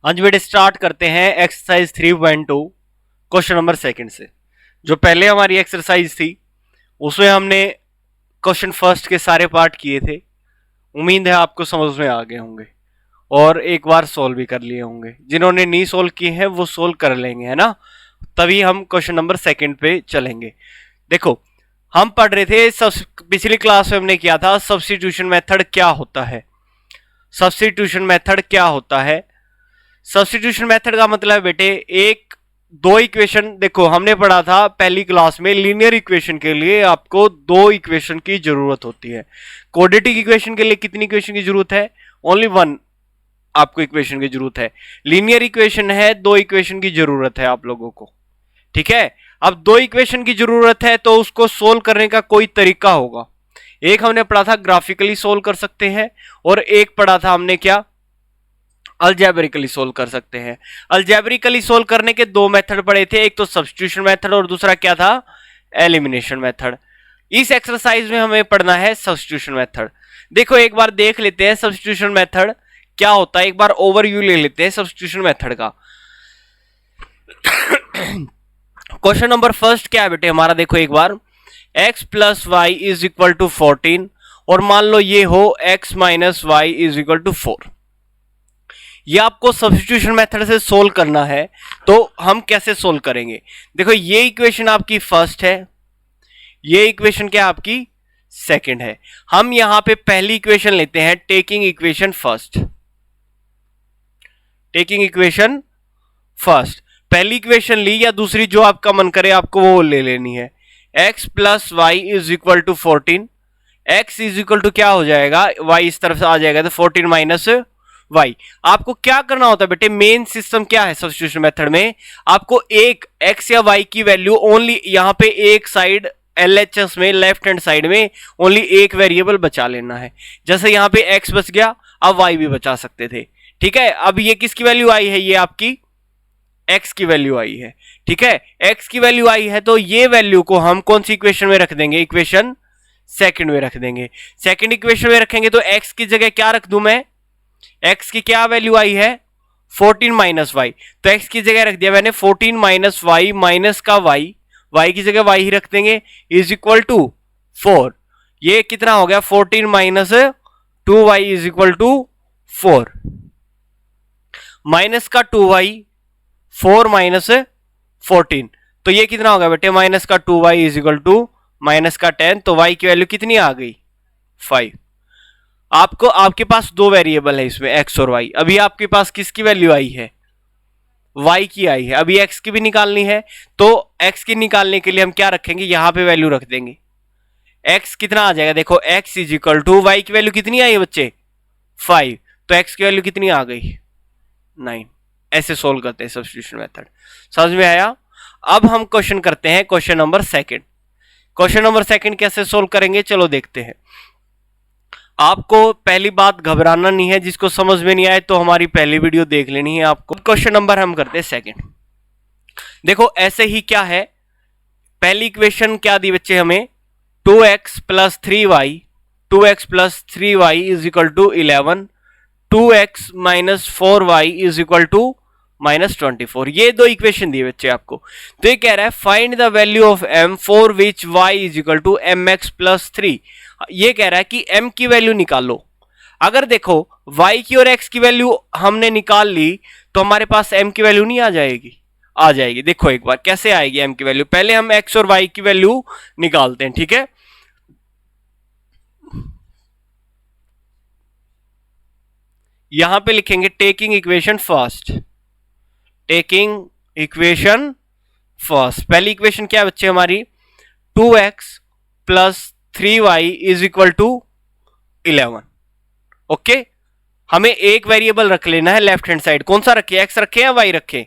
आज बेटे स्टार्ट करते हैं एक्सरसाइज 3.2 क्वेश्चन नंबर सेकंड से। जो पहले हमारी एक्सरसाइज थी उसमें हमने क्वेश्चन फर्स्ट के सारे पार्ट किए थे। उम्मीद है आपको समझ में आ गए होंगे और एक बार सोल्व भी कर लिए होंगे। जिन्होंने नहीं सोल्व किए हैं वो सोल्व कर लेंगे, है ना। तभी हम क्वेश्चन नंबर सेकंड पे चलेंगे। देखो, हम पढ़ रहे थे पिछली क्लास में हमने किया था सब्स्टिट्यूशन मेथड क्या होता है। सब्स्टिट्यूशन मेथड क्या होता है? सब्स्टिट्यूशन मेथड का मतलब है बेटे एक दो इक्वेशन। देखो, हमने पढ़ा था पहली क्लास में लीनियर इक्वेशन के लिए आपको दो इक्वेशन की जरूरत होती है। क्वाड्रेटिक इक्वेशन के लिए कितनी इक्वेशन की जरूरत है? ओनली वन आपको इक्वेशन की जरूरत है। लीनियर इक्वेशन है, दो इक्वेशन की जरूरत है आप लोगों को, ठीक है। अब दो इक्वेशन की जरूरत है तो उसको सोल्व करने का कोई तरीका होगा। एक हमने पढ़ा था ग्राफिकली सोल्व कर सकते हैं और एक पढ़ा था हमने क्या, अलजेब्रिकली सोल्व कर सकते हैं। अलजेब्रिकली सोल्व करने के दो मेथड पढ़े थे, एक तो सब्स्टिट्यूशन मेथड और दूसरा क्या था, एलिमिनेशन मेथड। इस एक्सरसाइज में हमें पढ़ना है सब्स्टिट्यूशन मेथड। देखो एक बार देख लेते हैं सब्स्टिट्यूशन मेथड क्या होता है, एक बार ओवरव्यू ले लेते हैं सब्स्टिट्यूशन मेथड का। क्वेश्चन नंबर फर्स्ट क्या है बेटे हमारा, देखो एक बार, x plus y is equal to 14 और मान लो ये हो x minus y is equal to 4। ये आपको सब्स्टिट्यूशन मेथड से सोल्व करना है। तो हम कैसे सोल्व करेंगे? देखो, ये इक्वेशन आपकी फर्स्ट है, ये इक्वेशन क्या आपकी सेकंड है। हम यहां पे पहली इक्वेशन लेते हैं, taking equation first. Taking equation first, पहली इक्वेशन ली या दूसरी जो आपका मन करे आपको वो ले लेनी है। x plus y is equal to 14, x is equal to क्या हो जाएगा, y इस तरफ से आ जाएगा तो 14 माइनस वाई। आपको क्या करना होता है बेटे, मेन सिस्टम क्या है सब्स्टिट्यूशन मेथड में, आपको एक x या y की वैल्यू ओनली यहां पे एक साइड LHS में लेफ्ट हैंड साइड में ओनली एक वेरिएबल बचा लेना है। जैसे यहां पे x बच गया, अब y भी बचा सकते थे, ठीक है। अब ये किसकी वैल्यू आई है, ये आपकी x की वैल्यू आई है, ठीक है। x की वैल्यू आई है तो ये वैल्यू को हम कौन सी इक्वेशन में रख देंगे, इक्वेशन सेकंड में रख देंगे। सेकंड इक्वेशन में रखेंगे तो x की जगह क्या रख दूं मैं, x की क्या वैल्यू आई है 14 माइनस वाई, तो x की जगह रख दिया मैंने 14 माइनस वाई माइनस का y की जगह y ही रख देंगे इज इक्वल टू 4। ये कितना हो गया 14 minus 2y is equal to 4, minus का 2y 4 माइनस 14, तो ये कितना होगा बेटे माइनस का 2y is equal to minus का 10, तो y की वैल्यू कितनी आ गई 5। आपको आपके पास दो वेरिएबल है इसमें x और y, अभी आपके पास किसकी वैल्यू आई है, y की आई है। अभी x की भी निकालनी है तो x की निकालने के लिए हम क्या रखेंगे, यहां पे वैल्यू रख देंगे। x कितना आ जाएगा, देखो x is equal to y की वैल्यू कितनी आई है बच्चे 5, तो x की वैल्यू कितनी आ गई 9। ऐसे सोल्व करते हैं सब्स्टिट्यूशन मेथड, समझ में आया। अब हम क्वेश्चन करते हैं question number second. Question number second कैसे सोल्व करेंगे चलो देखते हैं। आपको पहली बात घबराना नहीं है, जिसको समझ में नहीं आए तो हमारी पहली वीडियो देख लेनी है आपको। क्वेश्चन नंबर हम करते हैं सेकंड। देखो ऐसे ही क्या है, पहली इक्वेशन क्या दी बच्चे हमें 2x plus 3y, 2x plus 3y is equal to 11, 2x minus 4y is equal to minus 24। ये दो इक्वेशन दिए बच्चे आपको। तो ये कह रहा है find the value of m for which y is equal to mx plus 3। ये कह रहा है कि m की वैल्यू निकालो। अगर देखो y की और x की वैल्यू हमने निकाल ली तो हमारे पास m की वैल्यू नहीं आ जाएगी, आ जाएगी। देखो एक बार कैसे आएगी m की वैल्यू, पहले हम x और y की वैल्यू निकालते हैं, ठीक है। यहां पे लिखेंगे taking equation first, taking equation first. पहली इक्वेशन क्या है बच्चे हमारी 2x plus 3y is equal to 11। Okay, हमें एक वेरिएबल रख लेना है लेफ्ट हैंड साइड। कौन सा रखे, x रखे या y रखे,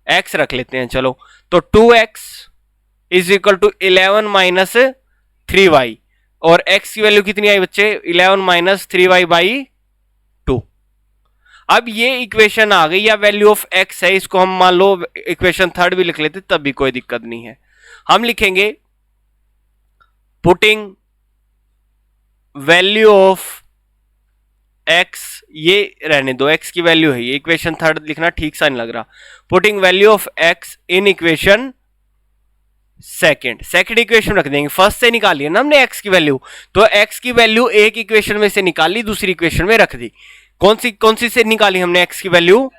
x रख लेते हैं चलो। तो 2x is equal to 11 minus 3y और x की वैल्यू कितनी आई बच्चे 11 माइनस 3y बाई 2। अब ये इक्वेशन आ गई या वैल्यू ऑफ x है, इसको हम मान लो इक्वेशन थर्ड भी लिख लेते तब भी कोई दिक्कत नहीं है। हम लिखेंगे पुटिंग वैल्यू ऑफ x, ये रहने दो, x की वैल्यू है ये, इक्वेशन थर्ड लिखना ठीक सा नहीं लग रहा। Putting value of x in equation second equation रख देंगे, फर्स्ट से निकाली है ना हमने x की वैल्यू, तो x की वैल्यू एक इक्वेशन में से निकाली, दूसरी इक्वेशन में रख दी। कौन सी से निकाली हमने x की वैल्यू?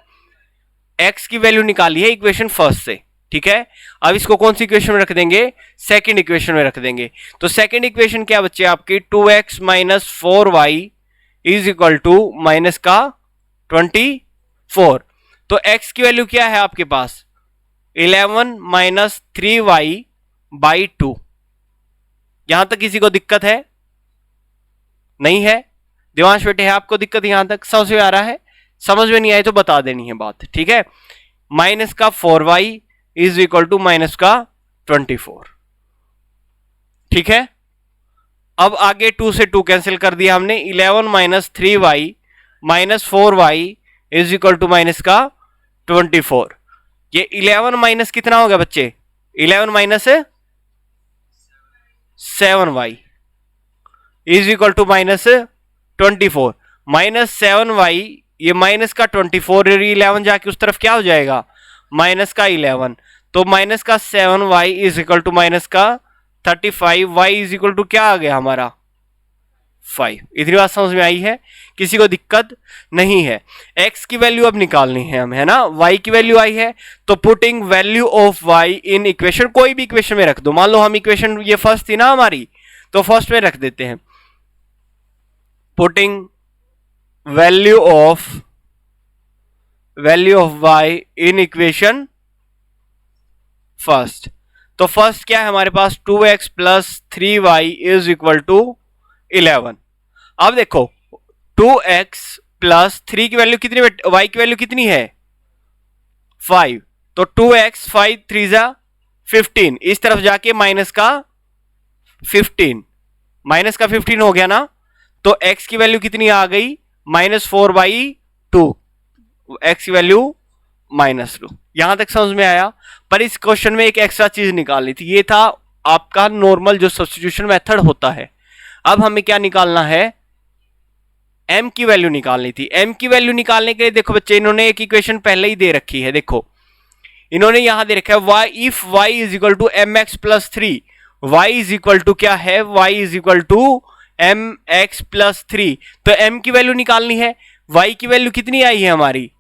x की वैल्यू निकाली है इक्वेशन फर्स्ट से, ठीक है। अब इसको कौन सी इक्वेशन में रख देंगे? सेकंड इक्वेशन में रख देंगे। तो सेकंड इक्वेशन क्या बच्चे आपकी? 2x minus 4y is equal to minus का 24। तो x की वैल्यू क्या है आपके पास? 11 माइनस 3y बाई 2। यहां तक किसी को दिक्कत है? नहीं है? दिवांश बेटे है आपको दिक्कत यहां तक? समझ में आ रहा है? समझ में नहीं आए तो बता देनी है बात, ठीक है। माइनस का 4y is equal to minus का 24, ठीक है। अब आगे 2 से 2 कैंसिल कर दिया हमने। 11 minus 3y minus 4y is equal to minus का 24। ये 11 माइनस कितना हो गया बच्चे? 11 minus 7y is equal to minus 24। Minus 7y, ये माइनस का 24, 11 जाके उस तरफ क्या हो जाएगा? माइनस का 11। तो माइनस का 7y is equal to minus का 35, y इज इक्वल टू क्या आ गया हमारा? 5। इतनी बात समझ में आई है? किसी को दिक्कत नहीं है? x की वैल्यू अब निकालनी है हमें, है ना। y की वैल्यू आई है, तो putting value of y in equation, कोई भी इक्वेशन में रख दो। मान लो हम इक्वेशन ये फर्स्ट थी ना हमारी, तो फर्स्ट में रख देते हैं। Putting value of y in equation first, तो फर्स्ट क्या है हमारे पास? 2x plus 3y is equal to 11। अब देखो 2x प्लस 3 की वैल्यू कितनी, y की वैल्यू कितनी है? 5। तो 2x 5 3 जा 15, इस तरफ जाके माइनस का 15, माइनस का 15 हो गया ना। तो x की वैल्यू कितनी आ गई? -4/2, x की वैल्यू -2। यहां तक समझ में आया? पर इस क्वेश्चन में एक एक्स्ट्रा चीज निकालनी थी, ये था आपका नॉर्मल जो सब्स्टिट्यूशन मेथड होता है। अब हमें क्या निकालना है? m की वैल्यू निकालनी थी। m की वैल्यू निकालने के लिए देखो बच्चे, इन्होंने एक इक्वेशन पहले ही दे रखी है। देखो इन्होंने यहां दे रखा है y if y is equal to mx plus 3, y is equal to क्या है? y is equal to mx plus 3। तो m की वैल्यू निकालनी है। y की वैल्यू कितनी आई है हमारी?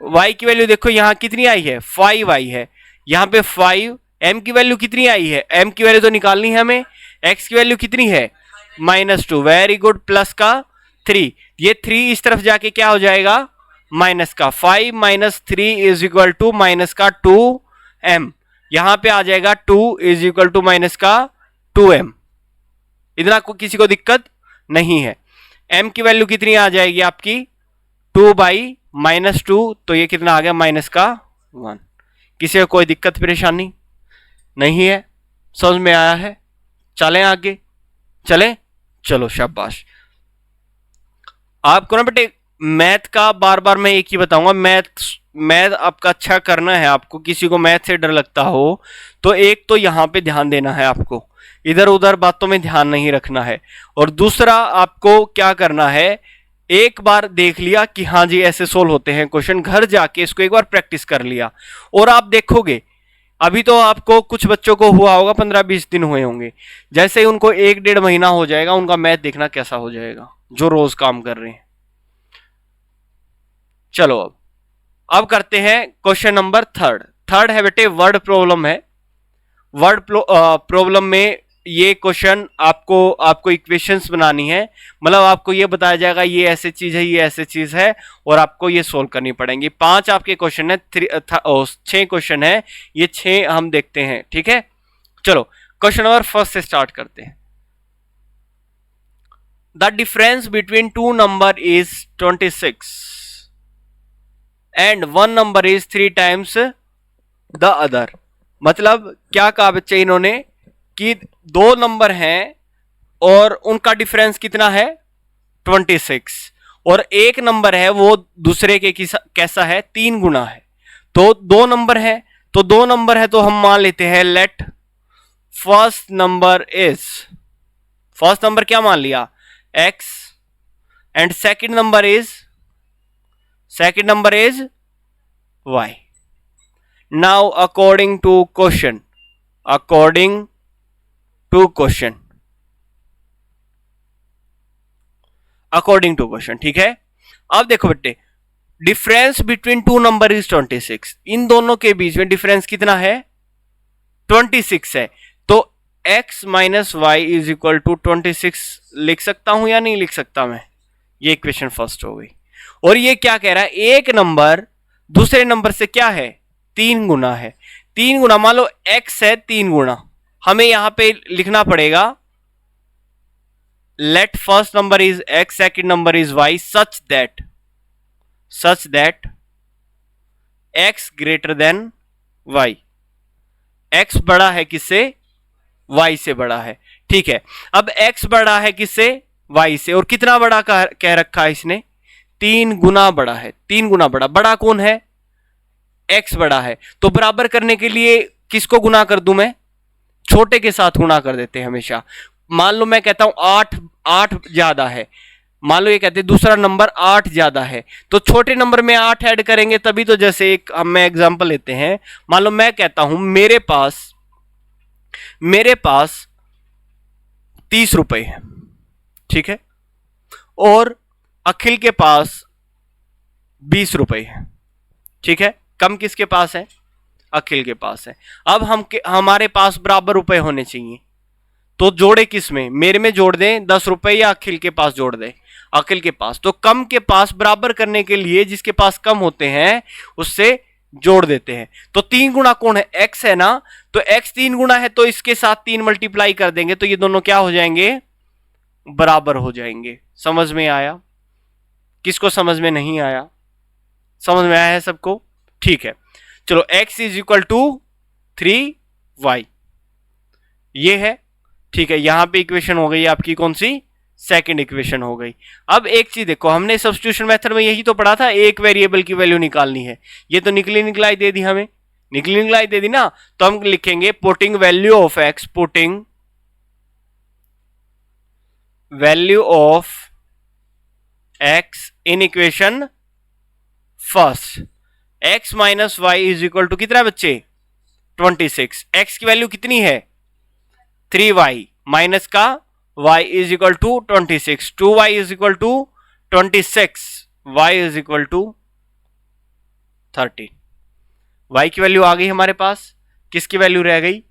y की वैल्यू देखो यहां कितनी आई है? 5 आई है, यहां पे 5। m की वैल्यू कितनी आई है? m की वैल्यू तो निकालनी है हमें। x की वैल्यू कितनी है? -2। Very good. प्लस का 3, ये 3 इस तरफ जाके क्या हो जाएगा? माइनस का 5 minus 3 is equal to minus का 2m। यहां पे आ जाएगा 2 इज इक्वल टू माइनस का 2m। इतना किसी को दिक्कत नहीं है? m की वैल्यू कितनी आ जाएगी आपकी? 2/-2, तो ये कितना आ गया? माइनस का 1। किसी को कोई दिक्कत परेशानी नहीं है? समझ में आया है? चलें आगे, चलें, चलो शाबाश। आपको ना बेटे मैथ का बार बार मैं एक ही बताऊंगा, मैथ आपका अच्छा करना है। आपको किसी को मैथ से डर लगता हो तो एक तो यहां पे ध्यान देना है, आपको इधर उधर बातों में ध्यान नहीं रखना है। और दूसरा आपको क्या करना है, एक बार देख लिया कि हाँ जी ऐसे सोल्व होते हैं क्वेश्चन, घर जाके इसको एक बार प्रैक्टिस कर लिया और आप देखोगे। अभी तो आपको कुछ बच्चों को हुआ होगा 15-20 दिन हुए होंगे, जैसे ही उनको 1-1.5 महीना हो जाएगा, उनका मैथ देखना कैसा हो जाएगा जो रोज काम कर रहे हैं। चलो अब करते हैं क्वेश्चन नंबर थर्ड है बेटे वर्ड प्रॉब्लम है। वर्ड प्रॉब्लम में ये क्वेश्चन आपको इक्वेशंस बनानी है, मतलब आपको ये बताया जाएगा ये ऐसे चीज है, ये ऐसे चीज है, और आपको ये सोल्व करनी पड़ेंगी। 5 आपके क्वेश्चन है, 6 क्वेश्चन है, ये 6 हम देखते हैं, ठीक है। चलो क्वेश्चन नंबर फर्स्ट से स्टार्ट करते हैं। The difference between 2 number is 26 and 1 number is 3 times the other. मतलब क्या कहा बच्चे इन्होंने कि 2 नंबर हैं और उनका डिफरेंस कितना है? 26, और एक नंबर है वो दूसरे के कैसा है? 3 गुना है। तो 2 नंबर है, तो 2 नंबर है तो हम मान लेते हैं लेट फर्स्ट नंबर क्या मान लिया? x and second number is y. Now according to question, ठीक है। अब देखो बेटे, difference between two number is 26, इन दोनों के बीच में डिफरेंस कितना है? 26 है। तो x minus y is equal to 26 लिख सकता हूं या नहीं लिख सकता मैं? ये इक्वेशन फर्स्ट हो गई। और ये क्या कह रहा है? एक नंबर दूसरे नंबर से क्या है? 3 गुना है। 3 गुना, मान लो x है 3 गुना, हमें यहां पे लिखना पड़ेगा let first number is x, second number is y, such that x greater than y। x बड़ा है किससे? y से बड़ा है। ठीक है, अब x बड़ा है किससे? y से। और कितना बड़ा कह रखा है इसने? 3 गुना बड़ा है। 3 गुना बड़ा कौन है? x बड़ा है। तो बराबर करने के लिए किसको गुना कर दूं मैं? छोटे के साथ गुना कर देते हैं हमेशा। मान लो मैं कहता हूं 8 ज्यादा है, मान लो ये कहते हैं दूसरा नंबर 8 ज्यादा है, तो छोटे नंबर में 8 ऐड करेंगे तभी तो। जैसे एक हम एग्जांपल लेते हैं, मान लो मैं कहता हूं मेरे पास 30 रुपए है, ठीक है, और अखिल के पास 20 रुपए है, ठीक है। कम किसके पास है? अखिल के पास है। अब हमारे पास बराबर रुपए होने चाहिए, तो जोड़े किस में? मेरे में जोड़ दें 10 रुपए या अखिल के पास जोड़ दें? अखिल के पास। तो कम के पास बराबर करने के लिए जिसके पास कम होते हैं उससे जोड़ देते हैं। तो 3 गुना कौन है? x है ना, तो x 3 गुना है, तो इसके साथ 3 मल्टीप्लाई कर देंगे तो ये दोनों क्या हो जाएंगे? बराबर हो जाएंगे। समझ में आया? किसको समझ में नहीं आया? समझ में आया है सबको? ठीक है, चलो x is equal to 3y, ये है, ठीक है। यहां पे इक्वेशन हो गई आपकी कौन सी? सेकंड इक्वेशन हो गई। अब एक चीज देखो, हमने सब्स्टिट्यूशन मेथड में यही तो पढ़ा था, एक वेरिएबल की वैल्यू निकालनी है। ये तो निकलाई दे दी हमें, निकलाई दे दी ना, तो हम लिखेंगे putting value of x, putting value of x in equation first. x minus y is equal to कितना बच्चे? 26। x की वैल्यू कितनी है? 3y माइनस का y is equal to 26, 2y is equal to 26, y is equal to 13। y की value आ गई हमारे पास, किसकी वैल्यू रह गई?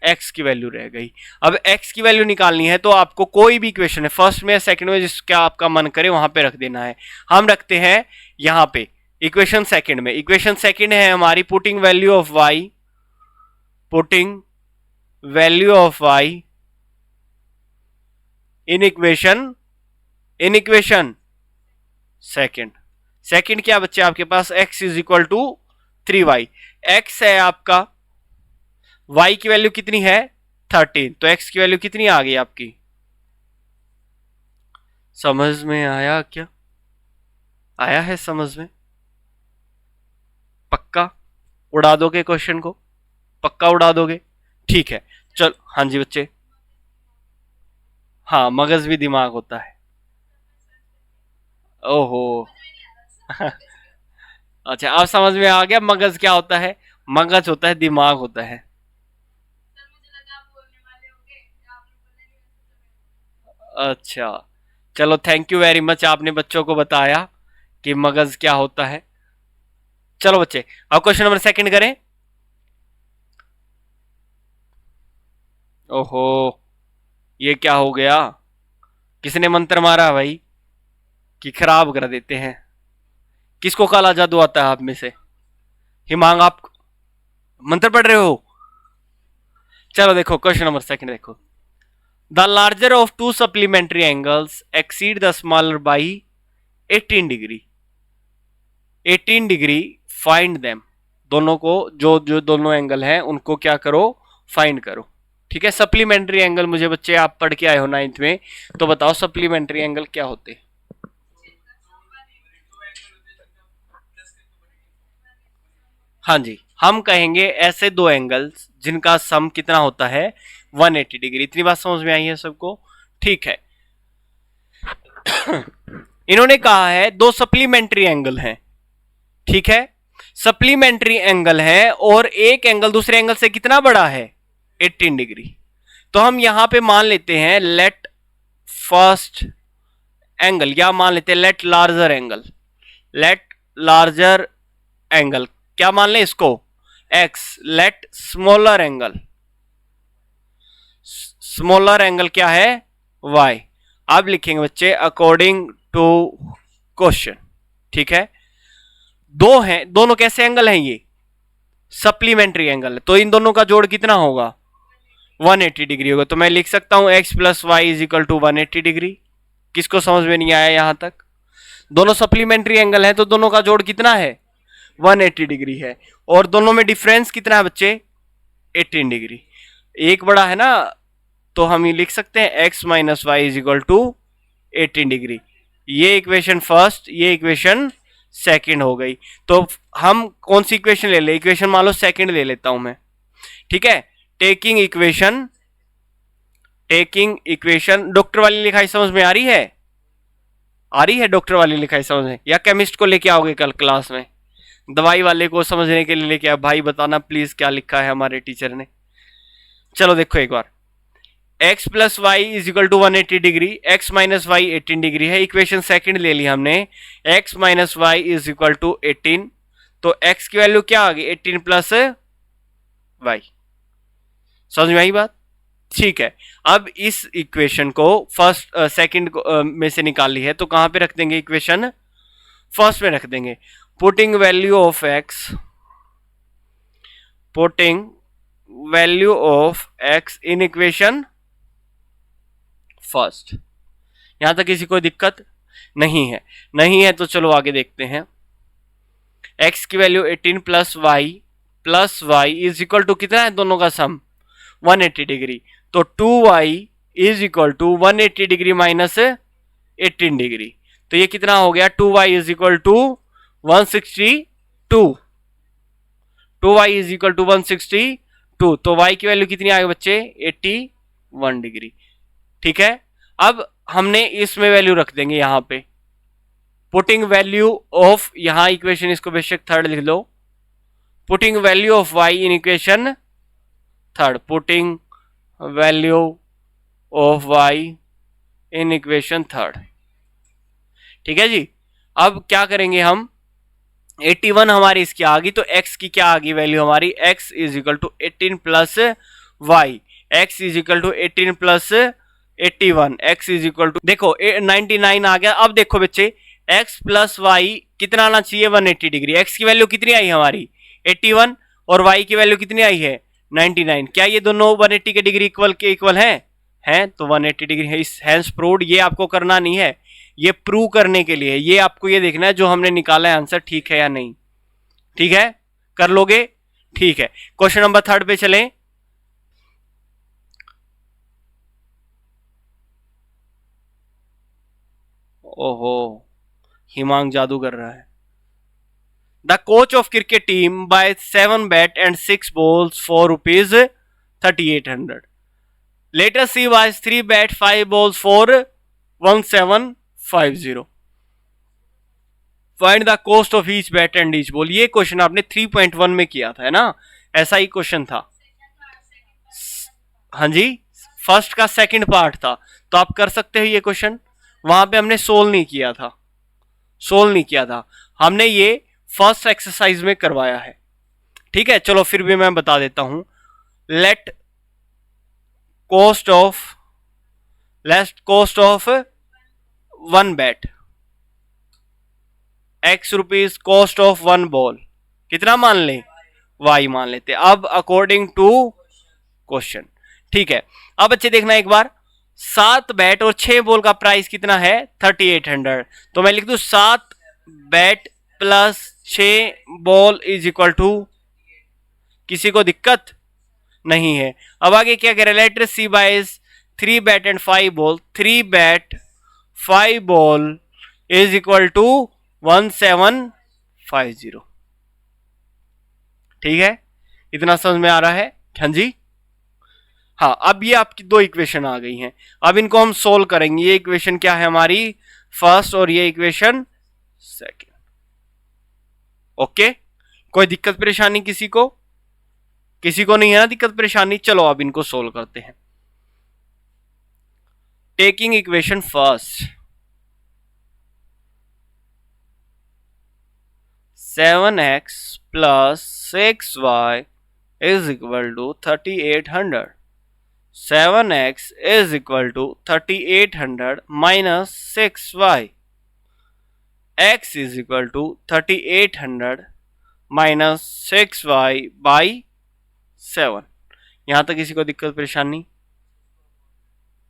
x की वैल्यू रह गई। अब x की वैल्यू निकालनी है तो आपको कोई भी इक्वेशन है, फर्स्ट में या सेकंड में, जिसका आपका मन करे वहां पे रख देना है। हम रखते हैं यहां पे इक्वेशन सेकंड में। इक्वेशन सेकंड है हमारी putting value of y, putting value of y in equation second क्या बच्चे आपके पास? x is equal to 3y। x है आपका, y की वैल्यू कितनी है? 13, तो x की वैल्यू कितनी आ गई आपकी? समझ में आया क्या? आया है समझ में? पक्का उड़ा दोगे क्वेश्चन को? पक्का उड़ा दोगे? ठीक है, चल। हाँ जी बच्चे, हाँ मगज भी दिमाग होता है। ओहो अच्छा, अब समझ में आ गया मगज क्या होता है? मगज होता है दिमाग होता है। अच्छा, चलो थैंक यू वेरी मच, आपने बच्चों को बताया कि मगज क्या होता है। चलो बच्चे, अब क्वेश्चन नंबर सेकंड करें। ओहो, ये क्या हो गया? किसने मंत्र मारा भाई कि खराब कर देते हैं? किसको काला जादू आता है आप में से? हिमांग, आप मंत्र पढ़ रहे हो? चलो देखो क्वेश्चन नंबर सेकंड देखो। The larger of to supplementary angles exceed the smaller by 18 degree. 18 degree, find them. दोनों को, जो जो दोनों एंगल हैं उनको क्या करो? फाइंड करो। ठीक है, सप्लीमेंट्री एंगल मुझे बच्चे आप पढ़ के आए हो 9th में, तो बताओ सप्लीमेंट्री एंगल क्या होते हैं? हाँ जी, हम कहेंगे ऐसे दो एंगल्स जिनका सम कितना होता है? 180 डिग्री। इतनी बात समझ में आई है सबको? ठीक है इन्होंने कहा है दो सप्लीमेंट्री एंगल हैं, ठीक है, सप्लीमेंट्री एंगल है और एक एंगल दूसरे एंगल से कितना बड़ा है, 18 डिग्री। तो हम यहां पे मान लेते हैं लेट फर्स्ट एंगल, या मान लेते हैं let larger angle, let larger angle क्या मान लें इसको, x, let smaller angle, smaller angle क्या है, y। अब लिखेंगे बच्चे अकॉर्डिंग टू क्वेश्चन, ठीक है। दो हैं, दोनों कैसे एंगल हैं, ये सप्लीमेंट्री एंगल है, तो इन दोनों का जोड़ कितना होगा, 180 डिग्री होगा। तो मैं लिख सकता हूं x plus y is equal to 180 degree. किसको समझ में नहीं आया यहां तक, दोनों सप्लीमेंट्री एंगल है तो दोनों का जोड़ कितना है, 180 डिग्री है, और दोनों में डिफरेंस कितना है बच्चे, 18 डिग्री। एक बड़ा है ना, तो हम ये लिख सकते हैं x minus y is equal to 18 degree. ये इक्वेशन फर्स्ट, ये इक्वेशन सेकंड हो गई। तो हम कौन सी इक्वेशन ले ले, इक्वेशन मान लो सेकंड ले लेता हूं मैं, ठीक है। टेकिंग इक्वेशन डॉक्टर वाली लिखाई समझ में आ रही है, आ रही है डॉक्टर वाली लिखाई समझ में, या केमिस्ट को लेके आओगे कल क्लास में, दवाई वाले को समझने के लिए लेके आओ, भाई बताना प्लीज क्या लिखा है हमारे टीचर ने। चलो देखो एक बार, x plus y is equal to 180 degree, x minus y 18 degree है, इक्वेशन सेकंड ले ली हमने, x minus y is equal to 18, तो x की वैल्यू क्या आ गई, 18 प्लस वाई। समझ में आई बात, ठीक है। अब इस इक्वेशन को फर्स्ट सेकंड में से निकाल ली है, तो कहां पे रख देंगे, इक्वेशन फर्स्ट में रख देंगे। Putting value of x in equation first. यहां तक किसी को दिक्कत नहीं है, नहीं है तो चलो आगे देखते हैं। x की value 18 plus y is equal to कितना है, दोनों का सम 180 डिग्री, तो 2y is equal to 180 degree minus 18 degree, तो ये कितना हो गया, 2y is equal to 162, 2y is equal to 162, तो y की वैल्यू कितनी आ गई बच्चे, 81 डिग्री, ठीक है। अब हमने इसमें वैल्यू रख देंगे यहां पे, पुटिंग वैल्यू ऑफ, यहां इक्वेशन इसको बेशक थर्ड लिख लो, putting value of y in equation third, putting value of y in equation third, ठीक है जी। अब क्या करेंगे हम, 81 हमारी इसकी आ गई, तो x की क्या आ गई वैल्यू हमारी, x is equal to 18 plus y, x is equal to 18 plus 81, x is equal to देखो 99 आ गया। अब देखो बच्चे x प्लस वाई कितना आना चाहिए, 180 डिग्री, x की वैल्यू कितनी आई हमारी 81 और y की वैल्यू कितनी आई है 99। क्या ये दोनों 180 के डिग्री इक्वल के इक्वल हैं तो 180 डिग्री है, इस हैंस प्रूव्ड। ये आपको करना नहीं है, ये प्रूव करने के लिए, ये आपको ये देखना है जो हमने निकाला है आंसर ठीक है या नहीं, ठीक है, कर लोगे, ठीक है। क्वेश्चन नंबर थर्ड पे चलें। ओहो, हिमांग जादू कर रहा है। The coach of cricket team buy 7 bat and 6 balls for rupees 3800, later she buy 3 bat 5 balls for 1750, find the cost of each bat and each ball. ये क्वेश्चन आपने 3.1 में किया था, है ना, ऐसा ही क्वेश्चन था, हाँ जी, फर्स्ट का सेकंड पार्ट था, तो आप कर सकते हो ये क्वेश्चन। वहां पे हमने सोल्व नहीं किया था, हमने ये फर्स्ट एक्सरसाइज में करवाया है, ठीक है। चलो फिर भी मैं बता देता हूं, let cost of 1 bat, x rupees, cost of 1 ball कितना मान लें, y मान लेते। अब अकॉर्डिंग टू क्वेश्चन, ठीक है। अब बच्चे देखना एक बार, 7 बैट और 6 बॉल का प्राइस कितना है 3800, तो मैं लिख दूं 7 bat plus 6 ball is equal to, किसी को दिक्कत नहीं है। अब आगे क्या कह रहे हैं, later she buys 3 bat and 5 ball, 3 bat 5 ball is equal to 1750, ठीक है, इतना समझ में आ रहा है, हाँ जी। हाँ, अब ये आपकी दो इक्वेशन आ गई हैं, अब इनको हम सोल्व करेंगे। ये इक्वेशन क्या है हमारी, फर्स्ट और ये इक्वेशन सेकंड। ओके, कोई दिक्कत परेशानी किसी को? किसी को नहीं है ना दिक्कत परेशानी? चलो अब इनको सोल्व करते हैं। Taking equation first, 7x plus 6y is equal to 3800. 7x is equal to 3800 minus 6y. X is equal to 3800 minus 6y by 7। यहां तक किसी को दिक्कत परेशानी?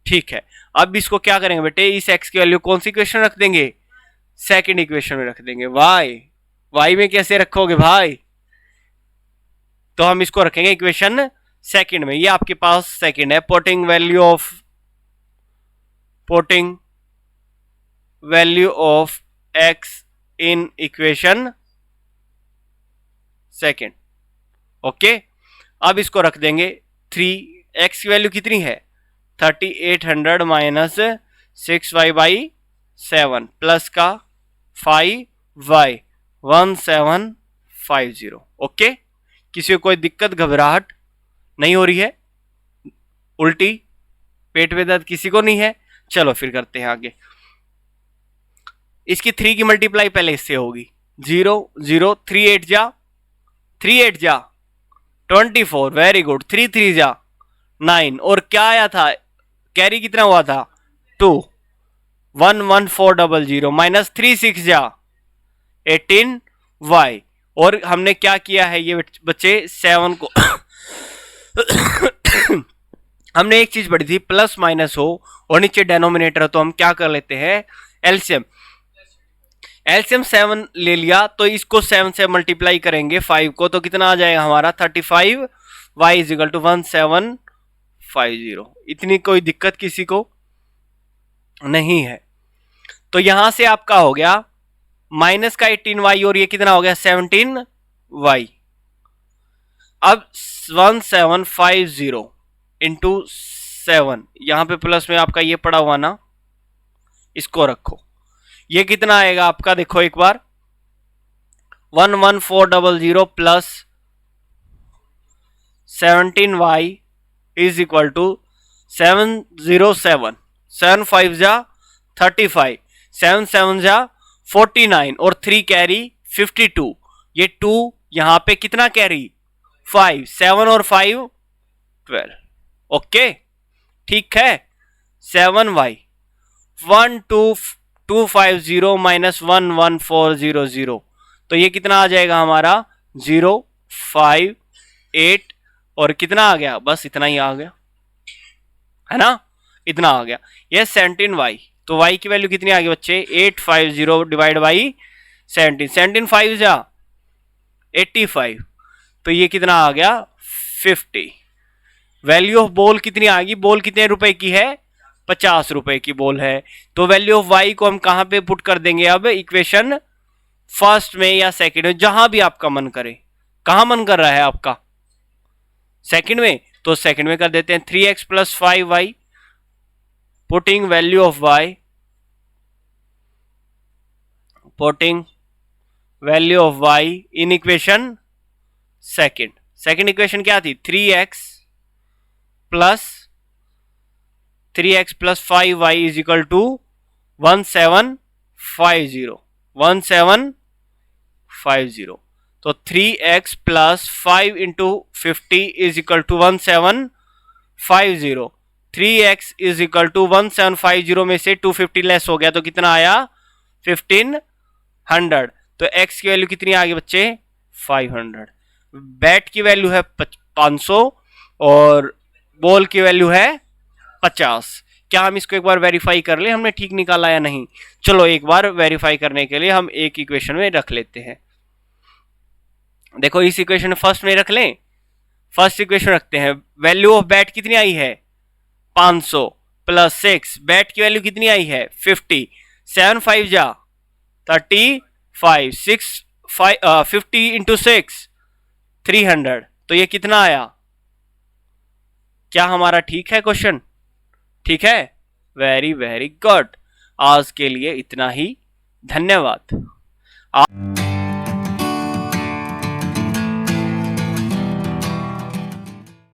ठीक है, अब इसको क्या करेंगे बेटे, इस x की वैल्यू कौन सी इक्वेशन रख देंगे? सेकंड इक्वेशन में रख देंगे। y में कैसे रखोगे भाई? तो हम इसको रखेंगे इक्वेशन सेकंड में। ये आपके पास सेकंड है। Putting value of x in equation second. Okay, अब इसको रख देंगे 3x की वैल्यू कितनी है? 3800 माइनस 6y बाई 7 प्लस का 5y 1750। ओके, किसी को कोई दिक्कत घबराहट नहीं हो रही है? उल्टी पेट में दर्द किसी को नहीं है? चलो फिर करते हैं आगे। इसकी 3 की मल्टीप्लाई पहले इससे होगी। 0 0 3 8 जा 24, वेरी गुड। 3 3 जा 9, और क्या आया था? कैरी कितना हुआ था? 2। 11400 माइनस 3 6 जा 18y। और हमने क्या किया है ये बच्चे, 7 को हमने एक चीज पढ़ी थी, प्लस माइनस हो और नीचे डेनोमिनेटर हो तो हम क्या कर लेते हैं? एलसीएम 7 ले लिया तो इसको 7 से मल्टीप्लाई करेंगे 5 को, तो कितना आ जाएगा हमारा? 35 y इज इक्वल टू 1750। इतनी कोई दिक्कत किसी को नहीं है? तो यहां से आपका हो गया माइनस का 18y और ये कितना हो गया? 17y। अब 1750 इंटू 7, यहां पे प्लस में आपका ये पड़ा हुआ ना, इसको रखो। ये कितना आएगा आपका? देखो एक बार, 11400 plus 17y is equal to 707। 7 5 जा 35, 7 7 जा 49 और 3 कैरी 52। ये 2 यहां पे कितना कैरी? 5, 7 और 5 12। ओके, ठीक है। 7y 12250 माइनस 11400, तो ये कितना आ जाएगा हमारा? 058, और कितना आ गया? बस इतना ही आ गया, है ना? इतना आ गया। ये 17y, तो y की वैल्यू कितनी आ गई बच्चे? 850 डिवाइड बाई 17। 17 5 जा 85, तो ये कितना आ गया? 50। वैल्यू ऑफ बॉल कितनी आ गई? बॉल कितने रुपए की है? 50 रुपए की बॉल है। तो वैल्यू ऑफ y को हम कहां पे पुट कर देंगे? अब इक्वेशन फर्स्ट में या सेकंड में, जहां भी आपका मन करे। कहां मन कर रहा है आपका? सेकंड में, तो सेकंड में कर देते हैं। 3x plus 5y, putting value of y, putting value of y in equation second. Second equation क्या थी? 3x plus 5y is equal to 1750। तो 3x plus 5 into 50 is equal to 1750। 3x is equal to 1750 में से 250 less हो गया तो कितना आया? 1500। तो x की वैल्यू कितनी आ गई बच्चे? 500। बैट की वैल्यू है 500 और बॉल की वैल्यू है 50। क्या हम इसको एक बार वेरीफाई कर ले हमने ठीक निकाला या नहीं? चलो एक बार वेरीफाई करने के लिए हम एक इक्वेशन में रख लेते हैं। देखो इस इक्वेशन फर्स्ट में रख लें। फर्स्ट इक्वेशन रखते हैं। वैल्यू ऑफ बैट कितनी आई है? 500 प्लस 6, बैट की वैल्यू कितनी आई है? 50। 7 5 जा 35, 6 50 इंटू 6 300। तो ये कितना आया? क्या हमारा ठीक है क्वेश्चन? ठीक है, वेरी वेरी गुड। आज के लिए इतना ही, धन्यवाद।